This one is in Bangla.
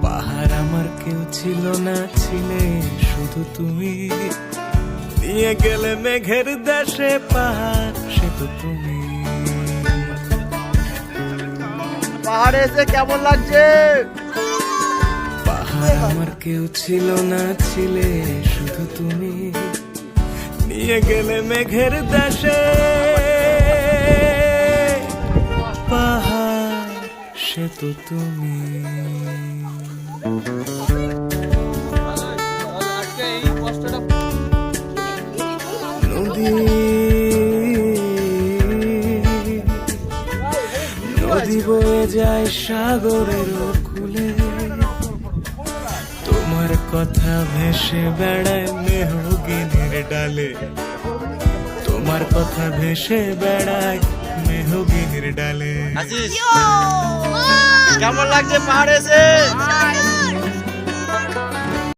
পাহাড় আমার কেউ ছিল না, ছিলে শুধু তুমি। নিয়ে গেলে মেঘের দেশে, পাহাড় সে তো তুমি। পাহাড়ে এসে কেমন লাগছে? পাহাড় আমার কেউ ছিল না, ছিলে শুধু তুমি। নিয়ে গেলে মেঘের দেশে, পাহাড় সে তো তুমি। নদী নদী বয়ে যায় সাগরের কূলে, তোমার কথা ভেসে বেড়ায় মেহগিনির ডালে। তোমার কথা ভেসে বেড়ায় মেহগিনির ডালে। কেমন লাগছে পাহাড়ে এসে?